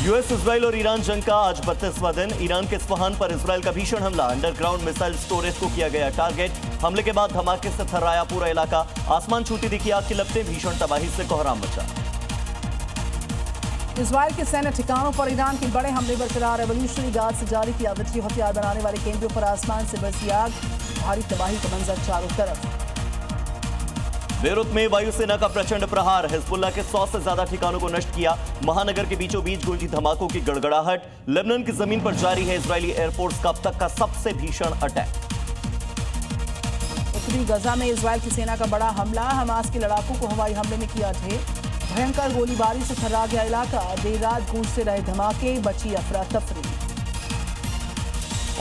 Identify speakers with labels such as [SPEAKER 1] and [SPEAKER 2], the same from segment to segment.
[SPEAKER 1] US, Israel और Iran जंग का आज 32वां दिन। ईरान के इस्फहान पर इजराइल का भीषण हमला, अंडरग्राउंड मिसाइल स्टोरेज को किया गया टारगेट। हमले के बाद धमाके से थर्राया पूरा इलाका, आसमान छूती दिखी आग की लपटें, भीषण तबाही से कोहराम मचा।
[SPEAKER 2] इजराइल के सैन्य ठिकानों पर ईरान के बड़े हमले बरकरार, रेवोल्यूशनरी गार्ड से जारी किया वीडियो, हथियार बनाने वाले केंद्रों पर आसमान से बरसी आग, भारी तबाही का मंजर चारों तरफ।
[SPEAKER 1] बेरूत में वायुसेना का प्रचंड प्रहार, हिजबुल्लाह के 100 से ज्यादा ठिकानों को नष्ट किया। महानगर के बीचों बीच गूंजी धमाकों की गड़गड़ाहट। लेबनान की जमीन पर जारी है इजरायली एयरफोर्स का अब तक का सबसे भीषण अटैक।
[SPEAKER 2] उत्तरी गजा में इजराइल की सेना का बड़ा हमला, हमास के लड़ाकों को हवाई हमले में किया ढेर। भयंकर गोलीबारी से थर्रा गया इलाका, देर रात गूंजते रहे धमाके, बची अफरा तफरी।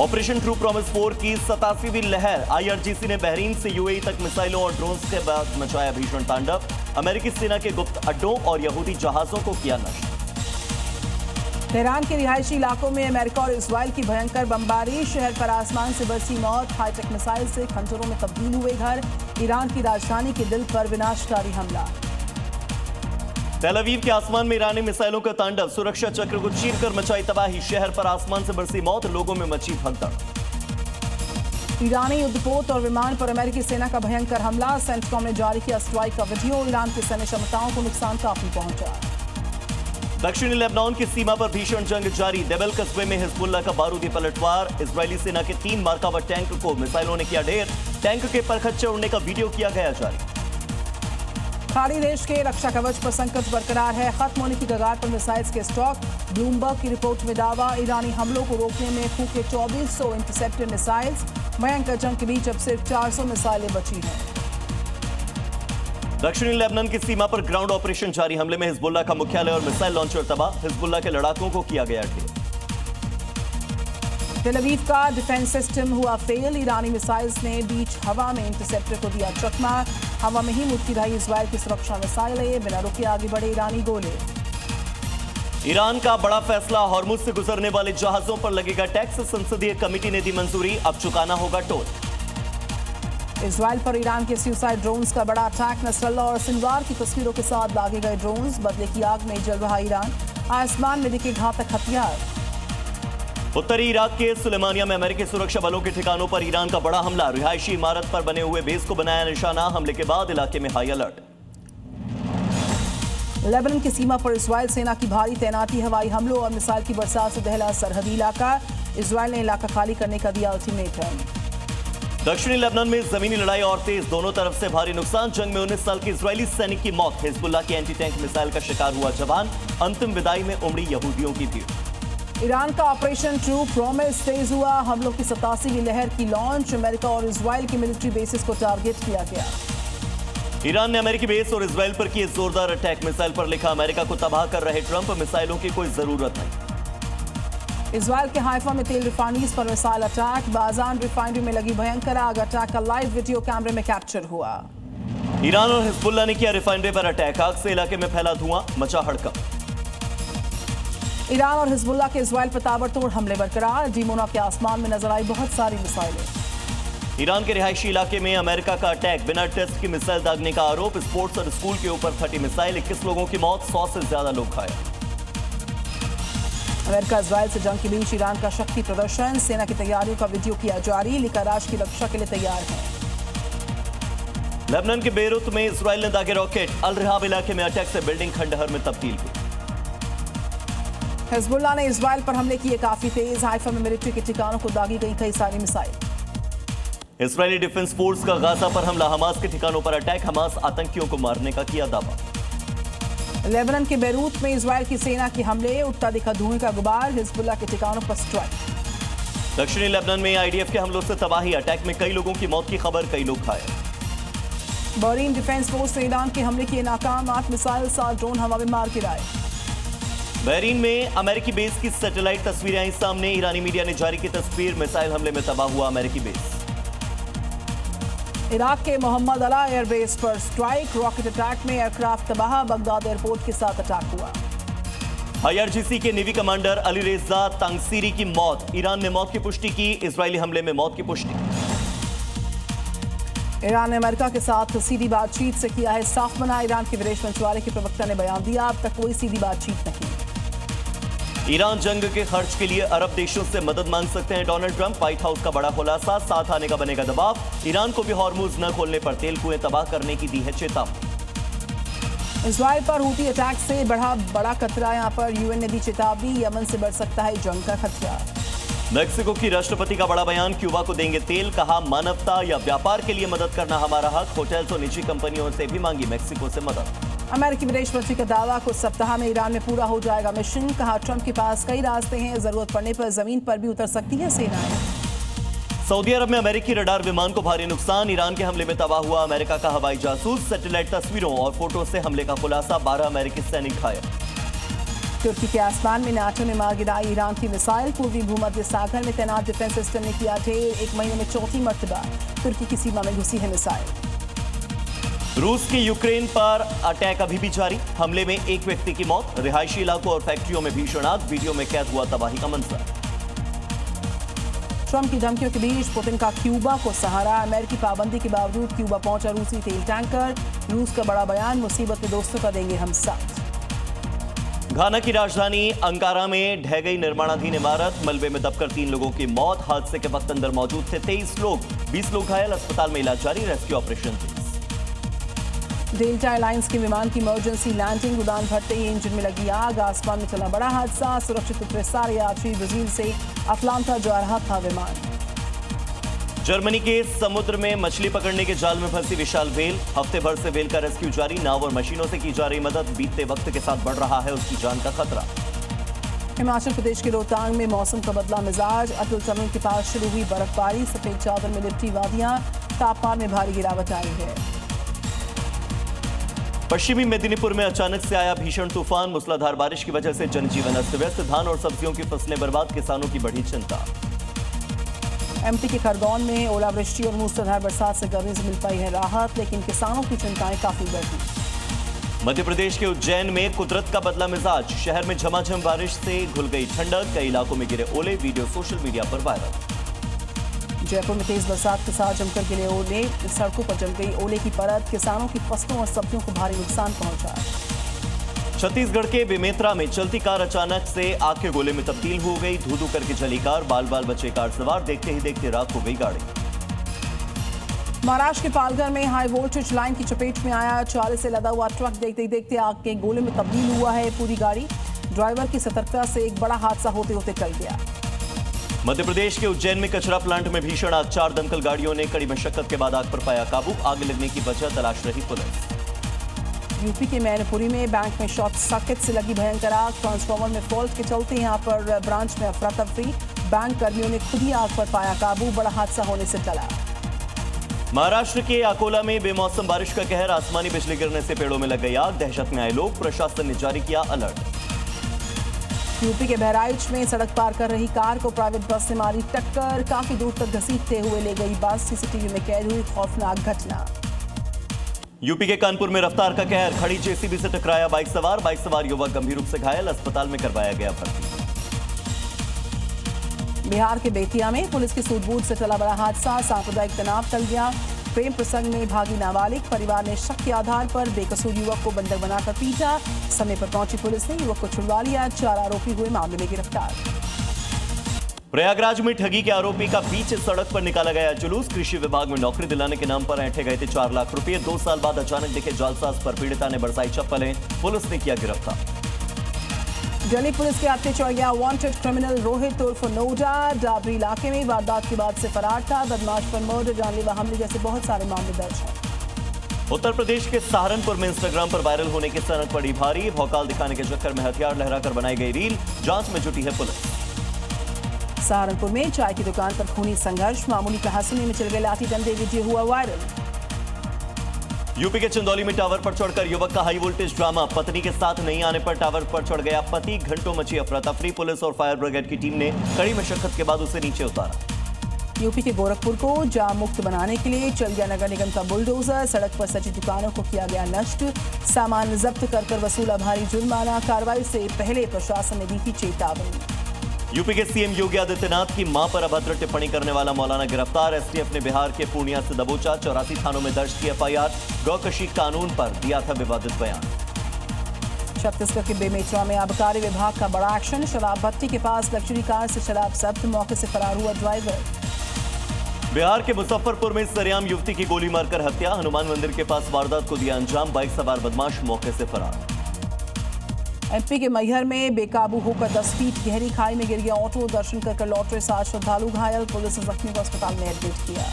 [SPEAKER 1] ऑपरेशन ट्रू प्रॉमिस 4 की 87वीं लहर, आईआरजीसी ने बहरीन से यूएई तक मिसाइलों और ड्रोन्स के बाद मचाया भीषण तांडव। अमेरिकी सेना के गुप्त अड्डों और यहूदी जहाजों को किया नष्ट।
[SPEAKER 2] तेहरान के रिहायशी इलाकों में अमेरिका और इजराइल की भयंकर बमबारी, शहर पर आसमान से बरसी मौत, हाईटेक मिसाइल से खंजरों में तब्दील हुए घर। ईरान की राजधानी के दिल पर विनाशकारी हमला।
[SPEAKER 1] तेल अवीव के आसमान में ईरानी मिसाइलों का तांडव, सुरक्षा चक्र को चीरकर मचाई तबाही, शहर पर आसमान से बरसी मौत, लोगों में मची भगदड़।
[SPEAKER 2] ईरानी युद्धपोत और विमान पर अमेरिकी सेना का भयंकर हमला, सेंटकॉम ने जारी किया स्ट्राइक का वीडियो, ईरान की सैन्य क्षमताओं को नुकसान काफी पहुंचा।
[SPEAKER 1] दक्षिणी लेबनान की सीमा पर भीषण जंग जारी, देबल कस्बे में हिजबुल्लाह का बारूदी पलटवार, इजरायली सेना के 3 मार्कावा टैंक को मिसाइलों ने किया ढेर, टैंक के परखच्चे उड़ने का वीडियो किया गया जारी।
[SPEAKER 2] खाड़ी देश के रक्षा कवच पर संकट बरकरार है, खत्म होने की कगार पर मिसाइल्स के स्टॉक। ब्लूमबर्ग की रिपोर्ट में दावा, ईरानी हमलों को रोकने में फूके 2400 इंटरसेप्टर मिसाइल्स। भयंकर जंग के बीच अब सिर्फ 400 मिसाइलें बची हैं।
[SPEAKER 1] दक्षिणी लेबनान की सीमा पर ग्राउंड ऑपरेशन जारी, हमले में हिजबुल्लाह का मुख्यालय और मिसाइल लॉन्चर तबाह, हिजबुल्लाह के लड़ाकों को किया गया ढेर।
[SPEAKER 2] तेल अवीव का डिफेंस सिस्टम हुआ फेल, ईरानी मिसाइल्स ने बीच हवा में इंटरसेप्टर को दिया चकमा। हवा में ही मुड़ती रही इजराइल की सुरक्षा मिसाइलें, बिना रुके आगे बढ़े ईरानी गोले।
[SPEAKER 1] ईरान का बड़ा फैसला, हॉर्मुज से गुजरने वाले जहाजों पर लगेगा टैक्स, संसदीय कमेटी ने दी मंजूरी, अब चुकाना होगा टोल।
[SPEAKER 2] इजराइल पर ईरान के सुसाइड ड्रोन्स का बड़ा अटैक, नसरल्ला और सिनवार की तस्वीरों के साथ दागे गए ड्रोन्स, बदले की आग में जल रहा ईरान, आसमान में दिखे घातक हथियार।
[SPEAKER 1] उत्तरी इराक के सुलेमानिया में अमेरिकी सुरक्षा बलों के ठिकानों पर ईरान का बड़ा हमला, रिहायशी इमारत पर बने हुए बेस को बनाया निशाना, हमले के बाद इलाके में हाई अलर्ट।
[SPEAKER 2] लेबनान की सीमा पर इजराइल सेना की भारी तैनाती, हवाई हमलों और मिसाइल की बरसात से दहला सरहदी इलाका, इजराइल ने इलाका खाली करने का दिया अल्टीमेटम।
[SPEAKER 1] दक्षिणी लेबनान में जमीनी लड़ाई और तेज, दोनों तरफ से भारी नुकसान, जंग में 19 साल के इजरायली सैनिक की मौत, हिजबुल्लाह की एंटी टैंक मिसाइल का शिकार हुआ जवान, अंतिम विदाई में उमड़ी यहूदियों की भीड़।
[SPEAKER 2] ईरान का ऑपरेशन ट्रू प्रॉमिस तेज हुआ, हमलों की 87वीं लहर की लॉन्च, अमेरिका और इजराइल की मिलिट्री बेसिस को टारगेट किया गया।
[SPEAKER 1] ईरान ने अमेरिकी बेस और इजराइल पर किए जोरदार अटैक, मिसाइल पर लिखा, अमेरिका को तबाह कर रहे ट्रंप, मिसाइलों की कोई जरूरत नहीं।
[SPEAKER 2] इजराइल के हाइफा में तेल रिफाइनरीज पर मिसाइल अटैक, बाजान रिफाइनरी में लगी भयंकर आग, अटैक का लाइव वीडियो कैमरे में कैप्चर हुआ।
[SPEAKER 1] ईरान और हिजबुल्लाह ने किया रिफाइनरी पर अटैक, आग से इलाके में फैला धुआं, मचा हड़कंप।
[SPEAKER 2] ईरान और हिजबुल्लाह के इजराइल पर ताबड़तोड़ हमले बरकरार, डीमोना के आसमान में नजर आई बहुत सारी मिसाइलें।
[SPEAKER 1] ईरान के रिहायशी इलाके में अमेरिका का अटैक, बिना टेस्ट की मिसाइल दागने का आरोप, स्पोर्ट्स और स्कूल के ऊपर फटी मिसाइल, 21 लोगों की मौत, 100 से ज्यादा लोग घायल।
[SPEAKER 2] अमेरिका इजराइल से जंग के बीच ईरान का शक्ति प्रदर्शन, सेना की तैयारियों का वीडियो किया जारी, लिखा राष्ट्र की रक्षा के लिए तैयार है।
[SPEAKER 1] लेबनान के बेरूत में इजराइल ने दागे रॉकेट, अल रिहाब इलाके में अटैक से बिल्डिंग खंडहर में तब्दील हुई।
[SPEAKER 2] हिजबुल्लाह ने इजराइल पर हमले किए काफी तेज, हाइफा में मिलिट्री के ठिकानों को दागी गई कई सारी मिसाइल।
[SPEAKER 1] इजरायली डिफेंस फोर्स का गाजा पर हमला, हमास के ठिकानों पर अटैक, हमास आतंकियों को मारने का किया दावा।
[SPEAKER 2] लेबनान के बेरूत में इजराइल की सेना के हमले, उठता दिखा धुएं का गुबार, हिजबुल्लाह के ठिकानों पर स्ट्राइक।
[SPEAKER 1] दक्षिणी लेबनान में आईडीएफ के हमलों से तबाही, अटैक में कई लोगों की मौत की खबर, कई लोग घायल।
[SPEAKER 2] बहरीन डिफेंस फोर्स ने ईरान के हमले किए नाकाम, 8 मिसाइल 7 ड्रोन हवा में मार गिराए।
[SPEAKER 1] बहरीन में अमेरिकी बेस की सैटेलाइट तस्वीरें आई सामने, ईरानी मीडिया ने जारी की तस्वीर, मिसाइल हमले में तबाह हुआ अमेरिकी बेस।
[SPEAKER 2] इराक के मोहम्मद अला एयरबेस पर स्ट्राइक, रॉकेट अटैक में एयरक्राफ्ट तबाह, बगदाद एयरपोर्ट के साथ अटैक हुआ।
[SPEAKER 1] आईआरजीसी के नेवी कमांडर अली रेजा तांगसीरी की मौत, ईरान ने मौत की पुष्टि की, इजरायली हमले में मौत की पुष्टि।
[SPEAKER 2] ईरान ने अमेरिका के साथ सीधी बातचीत से किया है साफ मना, ईरान के विदेश मंत्रालय के प्रवक्ता ने बयान दिया, अब तक कोई सीधी बातचीत नहीं।
[SPEAKER 1] ईरान जंग के खर्च के लिए अरब देशों से मदद मांग सकते हैं डोनाल्ड ट्रंप। व्हाइट हाउस का बड़ा खुलासा, साथ आने का बनेगा दबाव। ईरान को भी हॉर्मुज न खोलने पर तेल कुएं तबाह करने की दी है चेतावनी।
[SPEAKER 2] इजराइल पर हूती अटैक से बढ़ा बड़ा खतरा। यहां पर यूएन ने दी चेतावनी, यमन से बढ़ सकता है जंग का खतरा।
[SPEAKER 1] मेक्सिको की राष्ट्रपति का बड़ा बयान, क्यूबा को देंगे तेल, कहा मानवता या व्यापार के लिए मदद करना हमारा हक। होटल्स और निजी कंपनियों से भी मांगी मेक्सिको से मदद।
[SPEAKER 2] अमेरिकी विदेश मंत्री का दावा, कुछ सप्ताह में ईरान में पूरा हो जाएगा मिशन। कहा ट्रंप के पास कई रास्ते हैं, जरूरत पड़ने पर जमीन पर भी उतर सकती है सेनाएं।
[SPEAKER 1] सऊदी अरब में अमेरिकी रडार विमान को भारी नुकसान, ईरान के हमले में तबाह हुआ अमेरिका का हवाई जासूस। सैटेलाइट तस्वीरों और फोटो से हमले का खुलासा, 12 अमेरिकी सैनिक घायल।
[SPEAKER 2] तुर्की के आसमान में नाटो ने मार गिराई ईरान की मिसाइल। पूर्वी भूमध्य सागर में तैनात डिफेंस सिस्टम ने किया ढेर। 1 महीने में चौथी मर्तबा तुर्की की सीमा में घुसी है मिसाइल।
[SPEAKER 1] रूस की यूक्रेन पर अटैक अभी भी जारी, हमले में एक व्यक्ति की मौत। रिहायशी इलाकों और फैक्ट्रियों में भीषण आग, वीडियो में कैद हुआ तबाही का मंजर।
[SPEAKER 2] ट्रंप की धमकियों के बीच पुतिन का क्यूबा को सहारा। अमेरिकी पाबंदी के बावजूद क्यूबा पहुंचा रूसी तेल टैंकर। रूस का बड़ा बयान, मुसीबत में दोस्तों का देंगे हम साथ।
[SPEAKER 1] घाना की राजधानी अंकारा में ढह गई निर्माणाधीन इमारत, मलबे में दबकर 3 लोगों की मौत। हादसे के वक्त अंदर मौजूद थे 23 लोग, 20 लोग घायल, अस्पताल में इलाज जारी, रेस्क्यू ऑपरेशन तेज।
[SPEAKER 2] डेल्टा एयरलाइंस के विमान की इमरजेंसी लैंडिंग, उड़ान भरते ही इंजन में लगी आग। आसमान में चला बड़ा हादसा, सुरक्षित उतरे सारे यात्री। ब्राजील से अटलांटा जा रहा था विमान।
[SPEAKER 1] जर्मनी के समुद्र में मछली पकड़ने के जाल में फंसी विशाल व्हेल, हफ्ते भर से व्हेल का रेस्क्यू जारी। नाव और मशीनों से की जा रही मदद, बीतते वक्त के साथ बढ़ रहा है उसकी जान का खतरा।
[SPEAKER 2] हिमाचल प्रदेश के रोहतांग में मौसम का बदला मिजाज, अटल टनल के पास शुरू हुई बर्फबारी। सफेद चादर में लिपटी वादियां, तापमान में भारी गिरावट आई है।
[SPEAKER 1] पश्चिमी मेदिनीपुर में अचानक से आया भीषण तूफान, मूसलाधार बारिश की वजह से जनजीवन अस्त व्यस्त। धान और सब्जियों की फसलें बर्बाद, किसानों की बढ़ी चिंता।
[SPEAKER 2] एमपी के खरगोन में ओलावृष्टि और मूसलाधार बरसात से गर्मी से मिल पाई है राहत, लेकिन किसानों की चिंताएं काफी बढ़ी।
[SPEAKER 1] मध्य प्रदेश के उज्जैन में कुदरत का बदला मिजाज, शहर में झमाझम बारिश से घुल गई ठंडक, कई इलाकों में गिरे ओले, वीडियो सोशल मीडिया पर वायरल।
[SPEAKER 2] जयपुर में तेज बरसात के साथ जमकर गिरे ओले, सड़कों पर जम गई ओले की परत, किसानों की फसलों और सब्जियों को भारी नुकसान पहुंचा।
[SPEAKER 1] छत्तीसगढ़ के बेमेतरा में चलती कार अचानक से आग के गोले में तब्दील हो गई, धू-धू करके चली कार, बाल बाल बचे कार सवार, देखते ही देखते राख हो गई गाड़ी।
[SPEAKER 2] महाराष्ट्र के पालघर में हाई वोल्टेज लाइन की चपेट में आया 40 से लदा हुआ ट्रक, देखते ही देखते आग के गोले में तब्दील हुआ है पूरी गाड़ी। ड्राइवर की सतर्कता से एक बड़ा हादसा होते होते टल गया।
[SPEAKER 1] मध्य प्रदेश के उज्जैन में कचरा प्लांट में भीषण आग, 4 दमकल गाड़ियों ने कड़ी मशक्कत के बाद आग पर पाया काबू, आग लगने की वजह तलाश रही पुलिस।
[SPEAKER 2] यूपी के मैनपुरी में बैंक में शॉर्ट सर्किट से लगी भयंकर आग, ट्रांसफार्मर में फॉल्ट के चलते यहां पर ब्रांच में अफरा तफरी, बैंक कर्मियों ने खुद ही आग पर पाया काबू, बड़ा हादसा होने से टला।
[SPEAKER 1] महाराष्ट्र के अकोला में बेमौसम बारिश का कहर, आसमानी बिजली गिरने से पेड़ों में लग गई आग, दहशत में आए लोग, प्रशासन ने जारी किया अलर्ट।
[SPEAKER 2] यूपी के बहराइच में सड़क पार कर रही कार को प्राइवेट बस से मारी टक्कर, काफी दूर तक घसीटते हुए ले गई बस, सीसीटीवी में कैद हुई खौफनाक घटना।
[SPEAKER 1] यूपी के कानपुर में रफ्तार का कहर, खड़ी जेसीबी से टकराया बाइक सवार युवक गंभीर रूप से घायल, अस्पताल में करवाया गया भर्ती।
[SPEAKER 2] बिहार के बेतिया में पुलिस की सूझबूझ से चला बड़ा हादसा, सांप्रदायिक तनाव टल गया, प्रेम प्रसंग में भागी नाबालिग, परिवार ने शक के आधार पर बेकसूर युवक को बंधक बनाकर पीटा, समय पर पहुंची पुलिस ने युवक को छुड़वा लिया, 4 आरोपी हुए मामले में गिरफ्तार।
[SPEAKER 1] प्रयागराज में ठगी के आरोपी का बीच सड़क पर निकाला गया जुलूस, कृषि विभाग में नौकरी दिलाने के नाम पर ऐंठे गए थे 4 लाख रुपए, 2 साल बाद अचानक दिखे जालसाज पर पीड़िता ने बरसाई चप्पलें, पुलिस ने किया गिरफ्तार।
[SPEAKER 2] दिल्ली पुलिस के हाथ में चढ़ गया वांटेड क्रिमिनल रोहित उर्फ नोडा, डाबरी इलाके में वारदात के बाद से फरार था, बदमाश पर मर्डर, जानलेवा हमले जैसे बहुत सारे मामले दर्ज हैं।
[SPEAKER 1] उत्तर प्रदेश के सहारनपुर में इंस्टाग्राम पर वायरल होने की सनक पड़ी भारी, भौकाल दिखाने के चक्कर में हथियार लहराकर बनाई गई रील, जांच में जुटी है पुलिस।
[SPEAKER 2] सहारनपुर में चाय की दुकान पर खूनी संघर्ष, मामूली तहसीने में चल गए लाठी डंडे, वीडियो हुआ वायरल।
[SPEAKER 1] यूपी के चंदौली में टावर पर चढ़कर युवक का हाई वोल्टेज ड्रामा, पत्नी के साथ नहीं आने पर टावर पर चढ़ गया पति, घंटों मची अफरा तफरी, पुलिस और फायर ब्रिगेड की टीम ने कड़ी मशक्कत के बाद उसे नीचे उतारा।
[SPEAKER 2] यूपी के गोरखपुर को जाम मुक्त बनाने के लिए चल गया नगर निगम का बुलडोजर, सड़क पर सजी दुकानों को किया गया नष्ट, सामान जब्त कर वसूला भारी जुर्माना, कार्रवाई से पहले प्रशासन ने दी थी चेतावनी।
[SPEAKER 1] यूपी के सीएम योगी आदित्यनाथ की मां पर अभद्र टिप्पणी करने वाला मौलाना गिरफ्तार, एसटीएफ ने बिहार के पूर्णिया से दबोचा, 84 थानों में दर्ज की एफआईआर, गौकशी कानून पर दिया था विवादित बयान।
[SPEAKER 2] छत्तीसगढ़ के बेमेतरा में आबकारी विभाग का बड़ा एक्शन। शराब भट्टी के पास लग्जरी कार से शराब जब्त, मौके से फरार हुआ ड्राइवर।
[SPEAKER 1] बिहार के मुजफ्फरपुर में सरेआम युवती की गोली मारकर हत्या, हनुमान मंदिर के पास वारदात को दिया अंजाम, बाइक सवार बदमाश मौके से फरार।
[SPEAKER 2] एमपी के मैहर में बेकाबू होकर 10 फीट गहरी खाई में गिर गया ऑटो, दर्शन कर लौट रहे 7 श्रद्धालु घायल, पुलिस ने जख्मी को अस्पताल में एडमिट किया।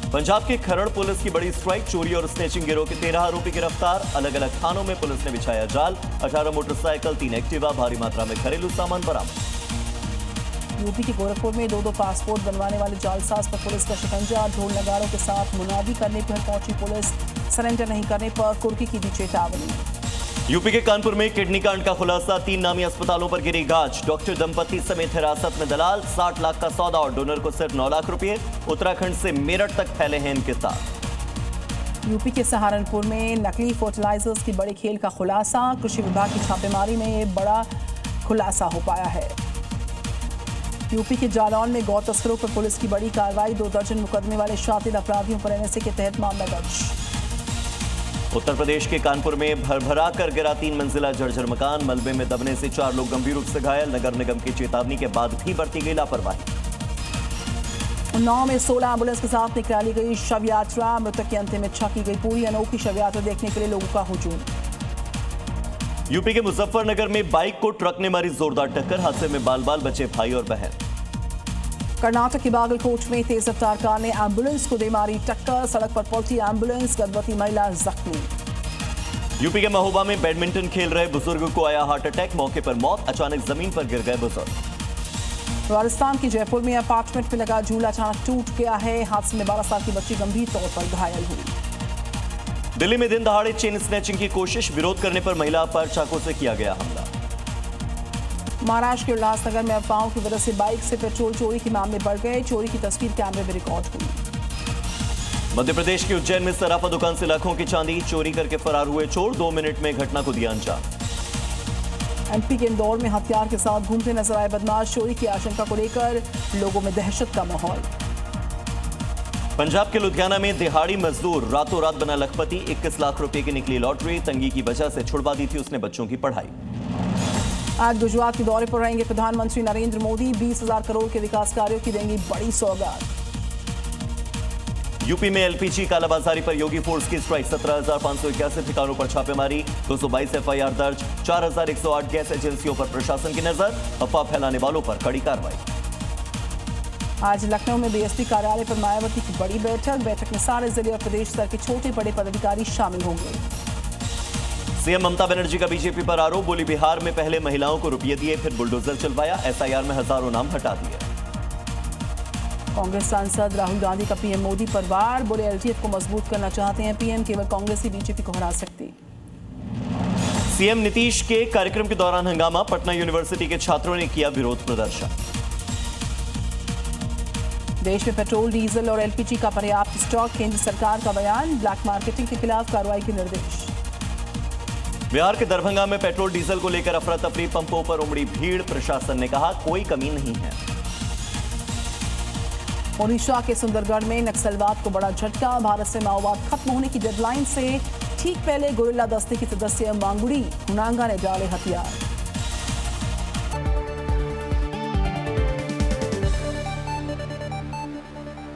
[SPEAKER 1] पंजाब के खरड़ पुलिस की बड़ी स्ट्राइक, चोरी और स्नेचिंग गिरोह के 13 आरोपी गिरफ्तार, अलग अलग थानों में पुलिस ने बिछाया जाल, 18 मोटरसाइकिल, 3 एक्टिवा, भारी मात्रा में घरेलू सामान बरामद।
[SPEAKER 2] यूपी के गोरखपुर में 2 पासपोर्ट बनवाने वाले जालसाज पर पुलिस का शिकंजा, ढोल नगारों के साथ मुनादी करने पर पहुंची पुलिस, सरेंडर नहीं करने पर कुर्की की दी चेतावनी।
[SPEAKER 1] यूपी के कानपुर में किडनी कांड का खुलासा, 3 नामी अस्पतालों पर गिरी गाज, डॉक्टर दंपति समेत हिरासत में दलाल, 60 लाख का सौदा और डोनर को सिर्फ 9 लाख रुपए। उत्तराखंड से मेरठ तक फैले हैं इनके तार।
[SPEAKER 2] यूपी के सहारनपुर में नकली फर्टिलाइजर्स की बड़े खेल का खुलासा, कृषि विभाग की छापेमारी में ये बड़ा खुलासा हो पाया है। यूपी के जालौन में गौ तस्करों पर पुलिस की बड़ी कार्रवाई, 2 दर्जन मुकदमे वाले शातिर अपराधियों पर एनएसए के तहत मामला दर्ज।
[SPEAKER 1] उत्तर प्रदेश के कानपुर में भरभरा कर गिरा 3 मंजिला जर्जर मकान, मलबे में दबने से 4 लोग गंभीर रूप से घायल, नगर निगम की चेतावनी के बाद भी बरती गई लापरवाही।
[SPEAKER 2] उन्नाव में 16 एम्बुलेंस के साथ निकाली गई शव यात्रा, मृतक की अंतिम इच्छा की गई पूरी, अनोखी शव यात्रा देखने के लिए लोगों का हुजूम।
[SPEAKER 1] यूपी के मुजफ्फरनगर में बाइक को ट्रक ने मारी जोरदार टक्कर, हादसे में बाल बाल बचे भाई और बहन।
[SPEAKER 2] कर्नाटक की बागलकोट में तेज रफ्तार कार ने एम्बुलेंस को दे मारी टक्कर, सड़क पर पलटी एम्बुलेंस, गर्भवती महिला जख्मी।
[SPEAKER 1] यूपी के महोबा में बैडमिंटन खेल रहे बुजुर्ग को आया हार्ट अटैक, मौके पर मौत, अचानक जमीन पर गिर गए बुजुर्ग।
[SPEAKER 2] राजस्थान की जयपुर में अपार्टमेंट में लगा झूला अचानक टूट गया है, हादसे में 12 साल की बच्ची गंभीर तौर पर घायल हुई।
[SPEAKER 1] दिल्ली में दिन दहाड़े चेन स्नैचिंग की कोशिश, विरोध करने पर महिला पर चाकू से किया गया हमला।
[SPEAKER 2] महाराष्ट्र के उल्लासनगर में अफवाहों की वजह से बाइक से पेट्रोल चोरी के मामले बढ़ गए, चोरी की तस्वीर कैमरे में रिकॉर्ड हुई।
[SPEAKER 1] मध्य प्रदेश के उज्जैन में सराफा दुकान से लाखों की चांदी चोरी करके फरार हुए चोर, 2 मिनट में घटना को दिया अंजाम।
[SPEAKER 2] एमपी के इंदौर में हथियार के साथ घूमते नजर आए बदमाश, चोरी की आशंका को लेकर लोगों में दहशत का माहौल।
[SPEAKER 1] पंजाब के लुधियाना में दिहाड़ी मजदूर रातों रात बना लखपति, 21 लाख रुपए की निकली लॉटरी, तंगी की वजह से छुड़वा दी थी उसने बच्चों की पढ़ाई।
[SPEAKER 2] आज गुजरात के दौरे पर रहेंगे प्रधानमंत्री नरेंद्र मोदी, 20,000 करोड़ के विकास कार्यों की देंगी बड़ी सौगात।
[SPEAKER 1] यूपी में एलपीजी कालाबाजारी पर योगी फोर्स की स्ट्राइक, 17,581 ठिकानों पर छापेमारी, 222 एफआईआर दर्ज, 4,108 गैस एजेंसियों पर प्रशासन की नजर, अफवाह फैलाने वालों पर कड़ी कार्रवाई।
[SPEAKER 2] आज लखनऊ में बीएसपी कार्यालय पर मायावती की बड़ी बैठक में सारे जिले और प्रदेश स्तर के छोटे बड़े पदाधिकारी शामिल होंगे।
[SPEAKER 1] सीएम ममता बनर्जी का बीजेपी पर आरोप, बोली बिहार में पहले महिलाओं को रुपये दिए फिर बुलडोजर चलवाया, एसआईआर में हजारों नाम हटा दिए।
[SPEAKER 2] कांग्रेस सांसद राहुल गांधी का पीएम मोदी पर वार, बोले एलजीएफ को मजबूत करना चाहते हैं पीएम, केवल कांग्रेस ही बीजेपी को हरा सकती।
[SPEAKER 1] सीएम नीतीश के कार्यक्रम के दौरान हंगामा, पटना यूनिवर्सिटी के छात्रों ने किया विरोध प्रदर्शन।
[SPEAKER 2] देश में पेट्रोल, डीजल और एलपीजी का पर्याप्त स्टॉक, केंद्र सरकार का बयान, ब्लैक मार्केटिंग के खिलाफ कार्रवाई के निर्देश।
[SPEAKER 1] बिहार के दरभंगा में पेट्रोल डीजल को लेकर अफरा तफरी, पंपों पर उमड़ी भीड़, प्रशासन ने कहा कोई कमी नहीं है।
[SPEAKER 2] ओडिशा के सुंदरगढ़ में नक्सलवाद को बड़ा झटका, भारत से माओवाद खत्म होने की डेडलाइन से ठीक पहले गुरिल्ला दस्ते की सदस्य मांगुड़ी हुनांगा ने डाले हथियार।